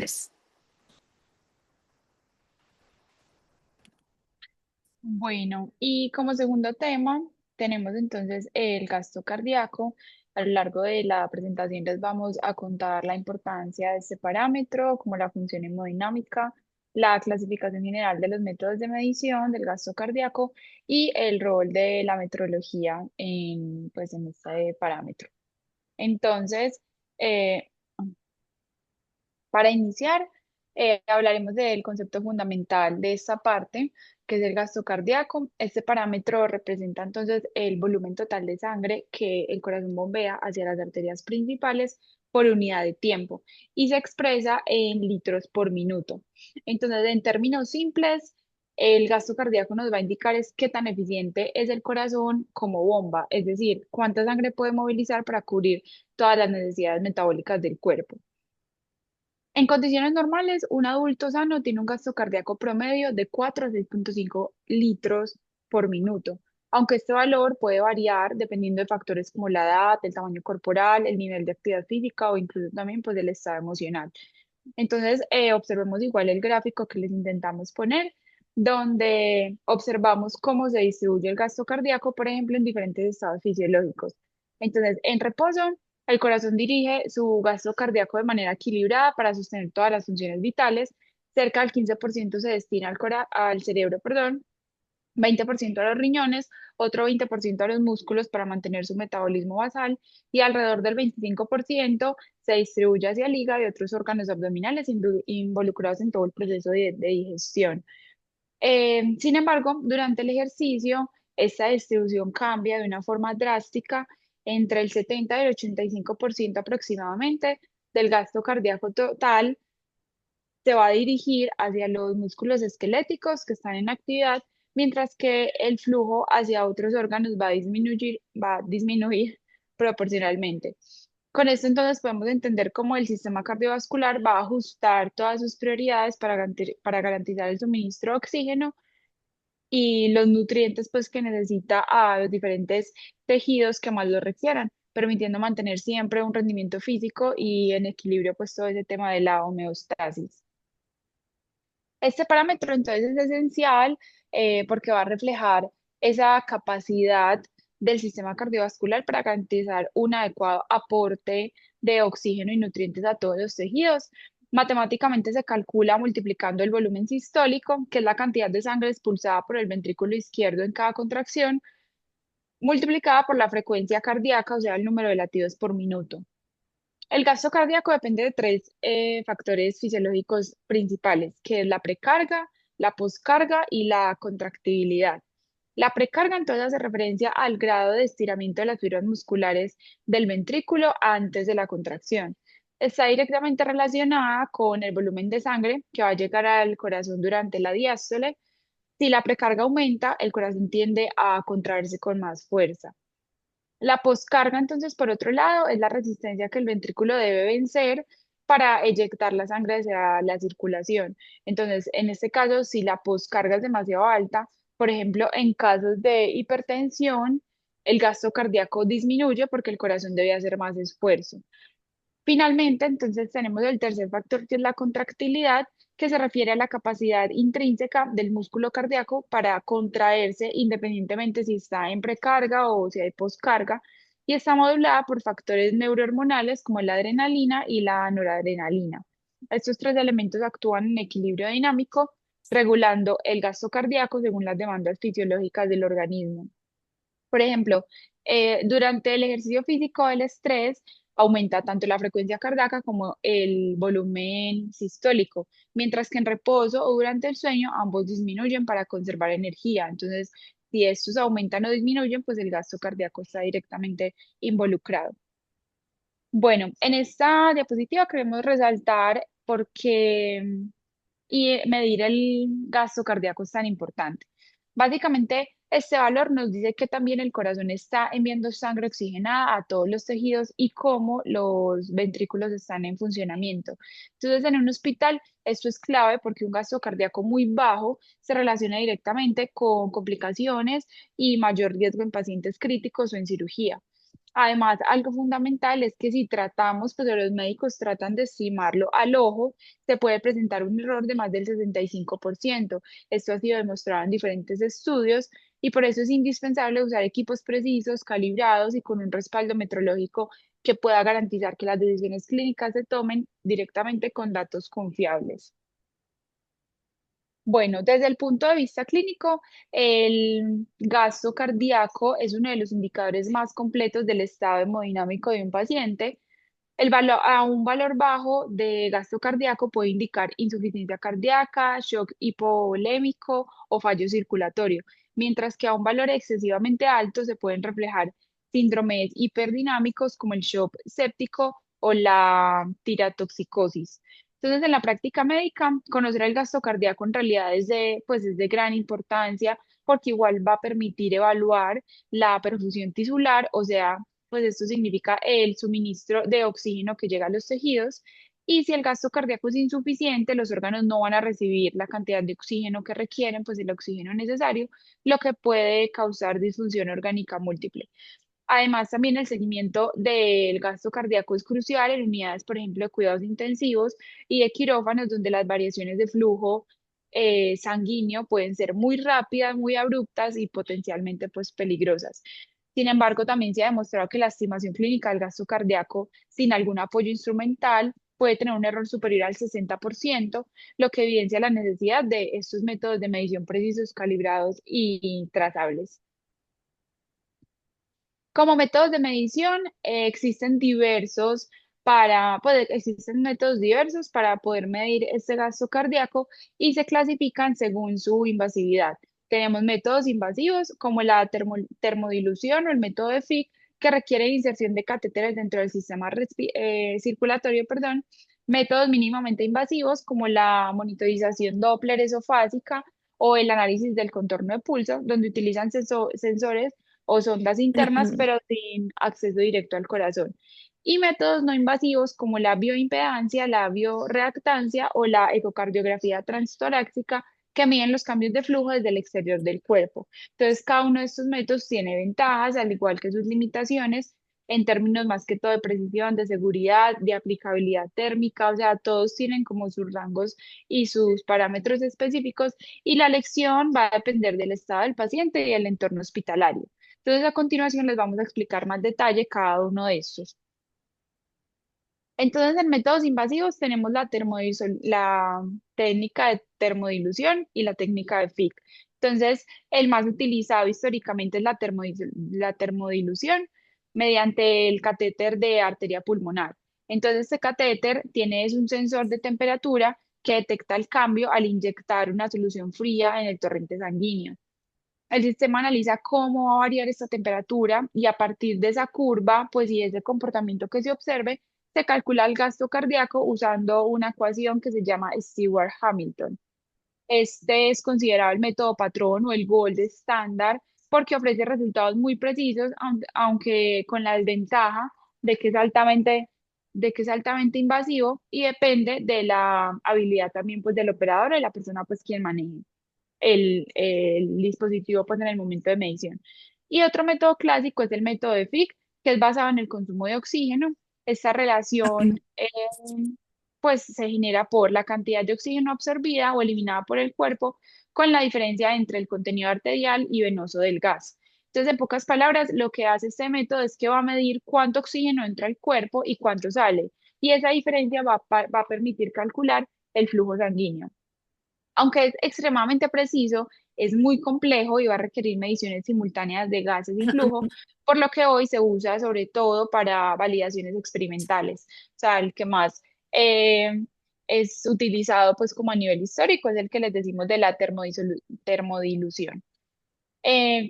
3. Bueno, y como segundo tema tenemos entonces el gasto cardíaco. A lo largo de la presentación les vamos a contar la importancia de este parámetro, como la función hemodinámica, la clasificación general de los métodos de medición del gasto cardíaco y el rol de la metrología en este parámetro. Entonces, eh, para iniciar, hablaremos del concepto fundamental de esta parte, que es el gasto cardíaco. Este parámetro representa entonces el volumen total de sangre que el corazón bombea hacia las arterias principales por unidad de tiempo y se expresa en litros por minuto. Entonces, en términos simples, el gasto cardíaco nos va a indicar es qué tan eficiente es el corazón como bomba, es decir, cuánta sangre puede movilizar para cubrir todas las necesidades metabólicas del cuerpo. En condiciones normales, un adulto sano tiene un gasto cardíaco promedio de 4 a 6,5 litros por minuto, aunque este valor puede variar dependiendo de factores como la edad, el tamaño corporal, el nivel de actividad física o incluso también pues, el estado emocional. Entonces, observemos igual el gráfico que les intentamos poner, donde observamos cómo se distribuye el gasto cardíaco, por ejemplo, en diferentes estados fisiológicos. Entonces, en reposo, el corazón dirige su gasto cardíaco de manera equilibrada para sostener todas las funciones vitales. Cerca del 15% se destina al cerebro, perdón, 20% a los riñones, otro 20% a los músculos para mantener su metabolismo basal y alrededor del 25% se distribuye hacia el hígado y otros órganos abdominales involucrados en todo el proceso de digestión. Sin embargo, durante el ejercicio, esta distribución cambia de una forma drástica entre el 70 y el 85% aproximadamente del gasto cardíaco total se va a dirigir hacia los músculos esqueléticos que están en actividad, mientras que el flujo hacia otros órganos va a disminuir proporcionalmente. Con esto entonces podemos entender cómo el sistema cardiovascular va a ajustar todas sus prioridades para garantizar el suministro de oxígeno y los nutrientes pues que necesita a los diferentes tejidos que más lo requieran, permitiendo mantener siempre un rendimiento físico y en equilibrio pues todo ese tema de la homeostasis. Este parámetro entonces es esencial porque va a reflejar esa capacidad del sistema cardiovascular para garantizar un adecuado aporte de oxígeno y nutrientes a todos los tejidos. Matemáticamente se calcula multiplicando el volumen sistólico, que es la cantidad de sangre expulsada por el ventrículo izquierdo en cada contracción, multiplicada por la frecuencia cardíaca, o sea, el número de latidos por minuto. El gasto cardíaco depende de tres factores fisiológicos principales, que es la precarga, la poscarga y la contractibilidad. La precarga entonces hace referencia al grado de estiramiento de las fibras musculares del ventrículo antes de la contracción. Está directamente relacionada con el volumen de sangre que va a llegar al corazón durante la diástole. Si la precarga aumenta, el corazón tiende a contraerse con más fuerza. La poscarga, entonces, por otro lado, es la resistencia que el ventrículo debe vencer para eyectar la sangre hacia la circulación. Entonces, en este caso, si la poscarga es demasiado alta, por ejemplo, en casos de hipertensión, el gasto cardíaco disminuye porque el corazón debe hacer más esfuerzo. Finalmente, entonces tenemos el tercer factor, que es la contractilidad, que se refiere a la capacidad intrínseca del músculo cardíaco para contraerse independientemente si está en precarga o si hay poscarga, y está modulada por factores neurohormonales como la adrenalina y la noradrenalina. Estos tres elementos actúan en equilibrio dinámico, regulando el gasto cardíaco según las demandas fisiológicas del organismo. Por ejemplo, durante el ejercicio físico, el estrés aumenta tanto la frecuencia cardíaca como el volumen sistólico, mientras que en reposo o durante el sueño ambos disminuyen para conservar energía. Entonces, si estos aumentan o disminuyen, pues el gasto cardíaco está directamente involucrado. Bueno, en esta diapositiva queremos resaltar por qué medir el gasto cardíaco es tan importante. Básicamente, este valor nos dice que también el corazón está enviando sangre oxigenada a todos los tejidos y cómo los ventrículos están en funcionamiento. Entonces, en un hospital, esto es clave porque un gasto cardíaco muy bajo se relaciona directamente con complicaciones y mayor riesgo en pacientes críticos o en cirugía. Además, algo fundamental es que si tratamos, pues o los médicos tratan de estimarlo al ojo, se puede presentar un error de más del 65%. Esto ha sido demostrado en diferentes estudios y por eso es indispensable usar equipos precisos, calibrados y con un respaldo metrológico que pueda garantizar que las decisiones clínicas se tomen directamente con datos confiables. Bueno, desde el punto de vista clínico, el gasto cardíaco es uno de los indicadores más completos del estado hemodinámico de un paciente. A un valor bajo de gasto cardíaco puede indicar insuficiencia cardíaca, shock hipovolémico o fallo circulatorio, mientras que a un valor excesivamente alto se pueden reflejar síndromes hiperdinámicos como el shock séptico o la tiratoxicosis. Entonces, en la práctica médica, conocer el gasto cardíaco en realidad es de gran importancia porque igual va a permitir evaluar la perfusión tisular, o sea, pues esto significa el suministro de oxígeno que llega a los tejidos. Y si el gasto cardíaco es insuficiente, los órganos no van a recibir la cantidad de oxígeno que requieren, pues el oxígeno necesario, lo que puede causar disfunción orgánica múltiple. Además, también el seguimiento del gasto cardíaco es crucial en unidades, por ejemplo, de cuidados intensivos y de quirófanos, donde las variaciones de flujo sanguíneo pueden ser muy rápidas, muy abruptas y potencialmente pues peligrosas. Sin embargo, también se ha demostrado que la estimación clínica del gasto cardíaco sin algún apoyo instrumental puede tener un error superior al 60%, lo que evidencia la necesidad de estos métodos de medición precisos, calibrados y trazables. Como métodos de medición, existen métodos diversos para poder medir este gasto cardíaco y se clasifican según su invasividad. Tenemos métodos invasivos como la termodilución o el método de Fick, que requieren inserción de catéteres dentro del sistema circulatorio, perdón. Métodos mínimamente invasivos como la monitorización Doppler esofágica o el análisis del contorno de pulso, donde utilizan sensores o sondas internas, pero sin acceso directo al corazón. Y métodos no invasivos como la bioimpedancia, la bioreactancia o la ecocardiografía transtorácica que miden los cambios de flujo desde el exterior del cuerpo. Entonces, cada uno de estos métodos tiene ventajas, al igual que sus limitaciones, en términos más que todo de precisión, de seguridad, de aplicabilidad térmica, o sea, todos tienen como sus rangos y sus parámetros específicos y la elección va a depender del estado del paciente y el entorno hospitalario. Entonces, a continuación les vamos a explicar más detalle cada uno de estos. Entonces, en métodos invasivos tenemos la técnica de termodilución y la técnica de Fick. Entonces, el más utilizado históricamente es la termodilución mediante el catéter de arteria pulmonar. Entonces, este catéter es un sensor de temperatura que detecta el cambio al inyectar una solución fría en el torrente sanguíneo. El sistema analiza cómo va a variar esta temperatura y a partir de esa curva, pues y ese comportamiento que se observe, se calcula el gasto cardíaco usando una ecuación que se llama Stewart-Hamilton. Este es considerado el método patrón o el gold estándar porque ofrece resultados muy precisos, aunque con la desventaja de que es altamente invasivo y depende de la habilidad también pues del operador o de la persona pues quien maneje el dispositivo pues en el momento de medición. Y otro método clásico es el método de Fick, que es basado en el consumo de oxígeno. Esta relación pues se genera por la cantidad de oxígeno absorbida o eliminada por el cuerpo con la diferencia entre el contenido arterial y venoso del gas. Entonces, en pocas palabras, lo que hace este método es que va a medir cuánto oxígeno entra al cuerpo y cuánto sale. Y esa diferencia va a permitir calcular el flujo sanguíneo. Aunque es extremadamente preciso, es muy complejo y va a requerir mediciones simultáneas de gases y flujo, por lo que hoy se usa sobre todo para validaciones experimentales. O sea, el que más eh, es utilizado pues como a nivel histórico es el que les decimos de la termodilución.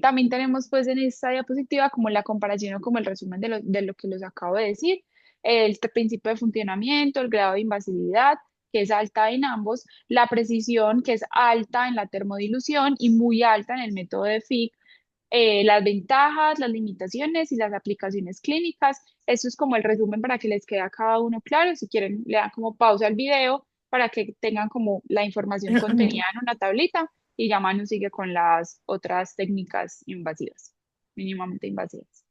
También tenemos pues en esta diapositiva como la comparación o como el resumen de lo que les acabo de decir, el principio de funcionamiento, el grado de invasividad, que es alta en ambos, la precisión, que es alta en la termodilución y muy alta en el método de Fick, las ventajas, las limitaciones y las aplicaciones clínicas. Esto es como el resumen para que les quede a cada uno claro. Si quieren, le dan como pausa al video para que tengan como la información contenida en una tablita y ya Manu sigue con las otras técnicas invasivas, mínimamente invasivas.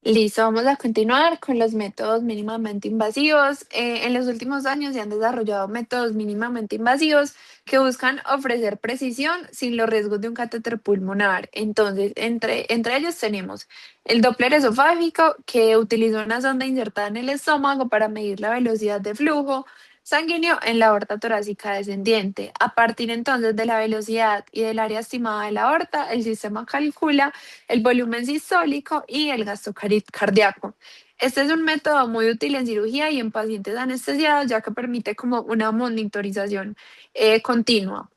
Listo, vamos a continuar con los métodos mínimamente invasivos. En los últimos años se han desarrollado métodos mínimamente invasivos que buscan ofrecer precisión sin los riesgos de un catéter pulmonar. Entonces, entre ellos tenemos el Doppler esofágico, que utiliza una sonda insertada en el estómago para medir la velocidad de flujo sanguíneo en la aorta torácica descendiente. A partir entonces de la velocidad y del área estimada de la aorta, el sistema calcula el volumen sistólico y el gasto cardíaco. Este es un método muy útil en cirugía y en pacientes anestesiados, ya que permite como una monitorización continua.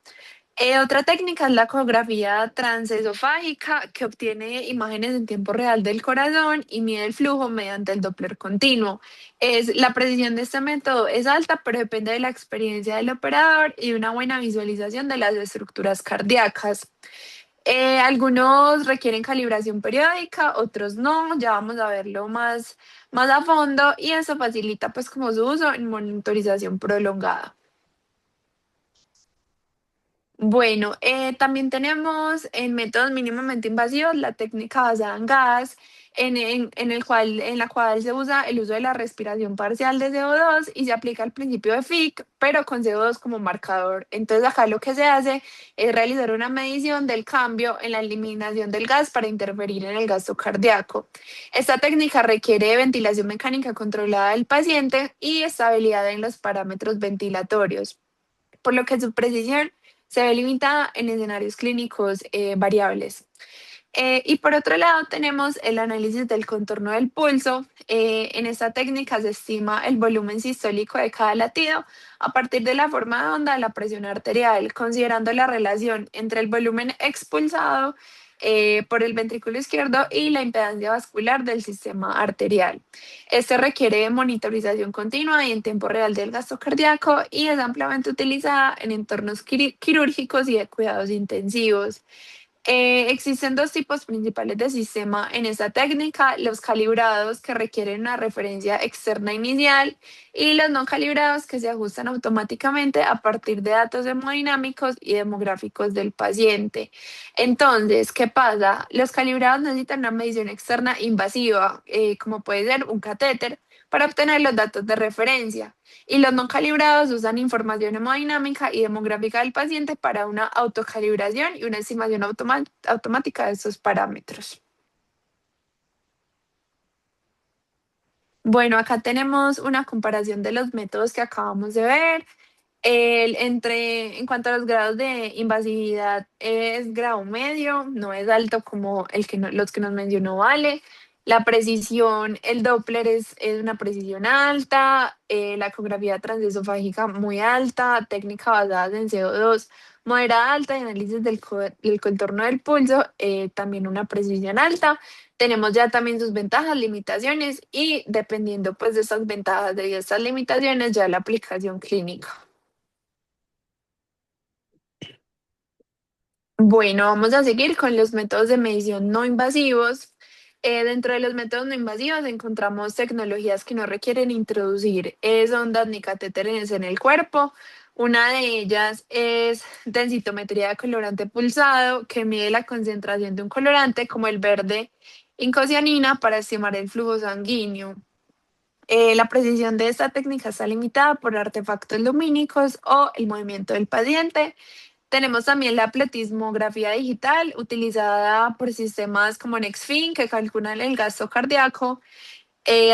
Otra técnica es la ecografía transesofágica, que obtiene imágenes en tiempo real del corazón y mide el flujo mediante el Doppler continuo. La precisión de este método es alta, pero depende de la experiencia del operador y de una buena visualización de las estructuras cardíacas. Algunos requieren calibración periódica, otros no, ya vamos a verlo más a fondo y eso facilita pues como su uso en monitorización prolongada. Bueno, también tenemos en métodos mínimamente invasivos la técnica basada en gas, en la cual se usa el uso de la respiración parcial de CO2 y se aplica el principio de Fick, pero con CO2 como marcador. Entonces acá lo que se hace es realizar una medición del cambio en la eliminación del gas para interferir en el gasto cardíaco. Esta técnica requiere ventilación mecánica controlada del paciente y estabilidad en los parámetros ventilatorios, por lo que su precisión se ve limitada en escenarios clínicos variables. Y por otro lado tenemos el análisis del contorno del pulso. En esta técnica se estima el volumen sistólico de cada latido a partir de la forma de onda de la presión arterial, considerando la relación entre el volumen expulsado por el ventrículo izquierdo y la impedancia vascular del sistema arterial. Este requiere monitorización continua y en tiempo real del gasto cardíaco y es ampliamente utilizada en entornos quirúrgicos y de cuidados intensivos. Existen dos tipos principales de sistema en esta técnica: los calibrados, que requieren una referencia externa inicial, y los no calibrados, que se ajustan automáticamente a partir de datos hemodinámicos y demográficos del paciente. Entonces, ¿qué pasa? Los calibrados necesitan una medición externa invasiva, como puede ser un catéter, para obtener los datos de referencia. Y los no calibrados usan información hemodinámica y demográfica del paciente para una autocalibración y una estimación automática de estos parámetros. Bueno, acá tenemos una comparación de los métodos que acabamos de ver. En cuanto a los grados de invasividad, es grado medio, no es alto como los que nos mencionó Vale. La precisión, el Doppler es una precisión alta, la ecografía transesofágica muy alta, técnica basada en CO2 moderada alta y análisis del contorno del pulso, también una precisión alta. Tenemos ya también sus ventajas, limitaciones y dependiendo pues de estas ventajas, de estas limitaciones, ya la aplicación clínica. Bueno, vamos a seguir con los métodos de medición no invasivos. Dentro de los métodos no invasivos encontramos tecnologías que no requieren introducir sondas ni catéteres en el cuerpo. Una de ellas es densitometría de colorante pulsado, que mide la concentración de un colorante como el verde incocianina para estimar el flujo sanguíneo. La precisión de esta técnica está limitada por artefactos lumínicos o el movimiento del paciente. Tenemos también la pletismografía digital, utilizada por sistemas como Nexfin, que calculan el gasto cardíaco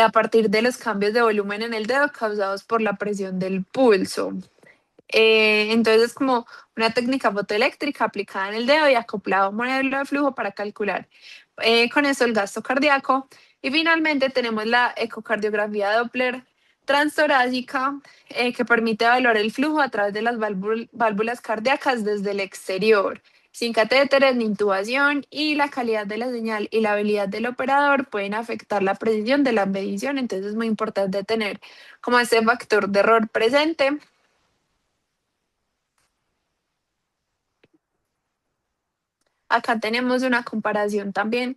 a partir de los cambios de volumen en el dedo causados por la presión del pulso. Entonces es como una técnica fotoeléctrica aplicada en el dedo y acoplado a un modelo de flujo para calcular con eso el gasto cardíaco. Y finalmente tenemos la ecocardiografía Doppler transtorácica, que permite evaluar el flujo a través de las válvulas cardíacas desde el exterior, sin catéteres ni intubación, y la calidad de la señal y la habilidad del operador pueden afectar la precisión de la medición. Entonces es muy importante tener como ese factor de error presente. Acá tenemos una comparación también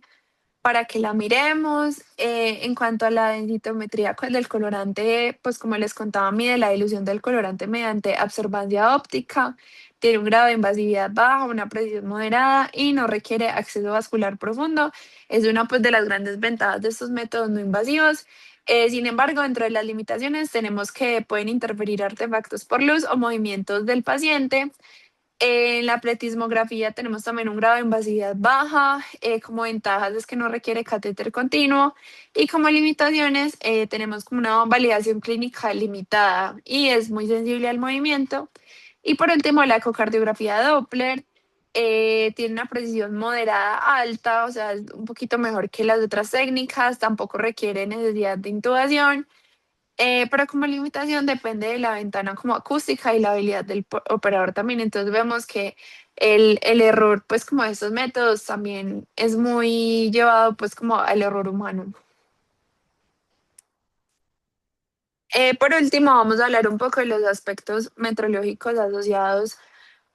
para que la miremos. En cuanto a la densitometría del colorante, pues como les contaba, mide la dilución del colorante mediante absorbancia óptica, tiene un grado de invasividad bajo, una precisión moderada y no requiere acceso vascular profundo. Es una pues, de las grandes ventajas de estos métodos no invasivos. Sin embargo, dentro de las limitaciones tenemos que pueden interferir artefactos por luz o movimientos del paciente. En la pletismografía tenemos también un grado de invasividad baja, como ventajas es que no requiere catéter continuo y como limitaciones tenemos como una validación clínica limitada y es muy sensible al movimiento. Y por último, la ecocardiografía Doppler tiene una precisión moderada alta, o sea, es un poquito mejor que las otras técnicas, tampoco requiere necesidad de intubación. Pero como limitación depende de la ventana como acústica y la habilidad del operador también. Entonces vemos que el error, pues como de estos métodos también es muy llevado pues como al error humano. Por último, vamos a hablar un poco de los aspectos metrológicos asociados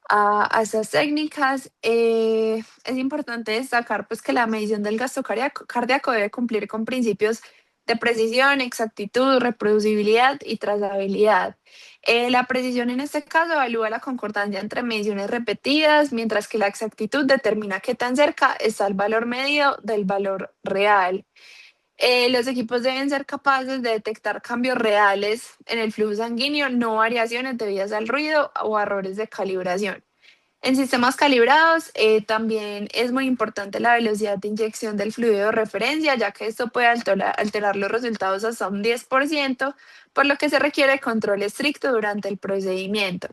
a estas técnicas. Es importante destacar pues, que la medición del gasto cardíaco debe cumplir con principios de precisión, exactitud, reproducibilidad y trazabilidad. La precisión en este caso evalúa la concordancia entre mediciones repetidas, mientras que la exactitud determina qué tan cerca está el valor medido del valor real. Los equipos deben ser capaces de detectar cambios reales en el flujo sanguíneo, no variaciones debidas al ruido o errores de calibración. En sistemas calibrados, también es muy importante la velocidad de inyección del fluido de referencia, ya que esto puede alterar los resultados hasta un 10%, por lo que se requiere control estricto durante el procedimiento.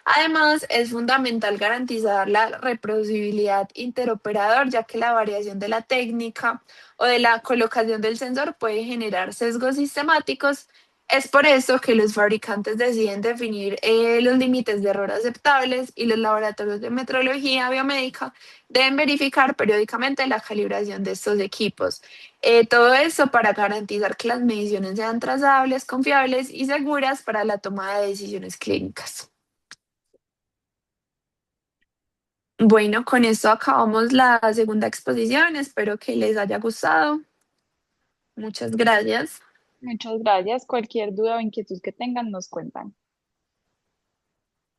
Además, es fundamental garantizar la reproducibilidad interoperador, ya que la variación de la técnica o de la colocación del sensor puede generar sesgos sistemáticos. Es por eso que los fabricantes deciden definir los límites de error aceptables y los laboratorios de metrología biomédica deben verificar periódicamente la calibración de estos equipos. Todo eso para garantizar que las mediciones sean trazables, confiables y seguras para la toma de decisiones clínicas. Bueno, con esto acabamos la segunda exposición. Espero que les haya gustado. Muchas gracias. Muchas gracias. Cualquier duda o inquietud que tengan, nos cuentan.